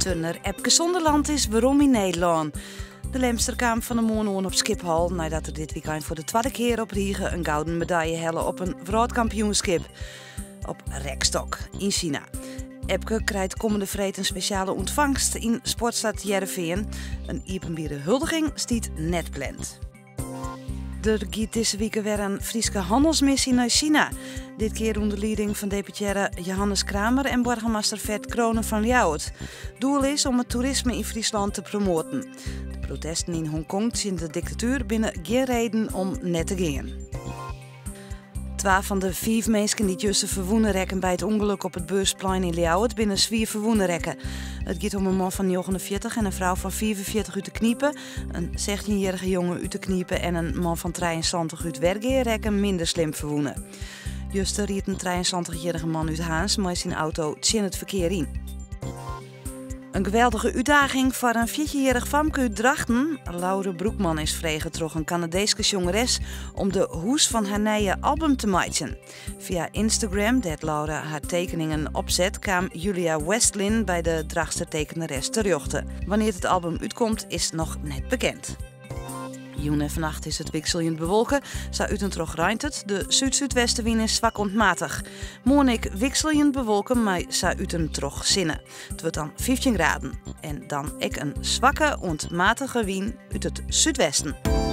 Turner Epke Zonderland is weerom in Nederland. De Lemster kwam van de morgen op Schiphol nadat er dit weekend voor de tweede keer op Riegen een gouden medaille hellen op een wereldkampioenschap op rekstok in China. Epke krijgt komende vreed een speciale ontvangst in sportstad Heerenveen. Een openbare huldiging stiet net pland. Er gaat deze week weer een Friese handelsmissie naar China. Dit keer onder leiding van deputaire Johannes Kramer en burgemeester Vert Kronen van Ljouwert. Doel is om het toerisme in Friesland te promoten. De protesten in Hongkong zien de dictatuur binnen geen reden om net te gaan. 2 van de 5 mensen die juist verwonnen rekken bij het ongeluk op het Beursplein in Ljouwert binnen zwier verwonnen rekken. Het gaat om een man van 49 en een vrouw van 44 uit de Kniepen, een 16-jarige jongen uit de Kniepen en een man van 73 uit Wergeer rekken minder slim verwonnen. Juist riet een 73-jarige man uit Haans met zijn auto in het verkeer in. Een geweldige uitdaging voor een 4-jarig famke uit Drachten. Laure Broekman is vregen door een Canadese jongeres om de hoes van haar nieuwe album te maken. Via Instagram, dat Laura haar tekeningen opzet, kwam Julia Westlin bij de Drachtster tekenares terjochten. Wanneer het album uitkomt is nog net bekend. Joen en vannacht is het wisselend bewolken. Zuid-en-trog ruint het. De zuid-zuidwestenwind is zwak ontmatig. Morgen wisselend bewolken, maar zuid-en-trog zinnen. Het wordt dan 15 graden. En dan een zwakke ontmatige wind uit het zuidwesten.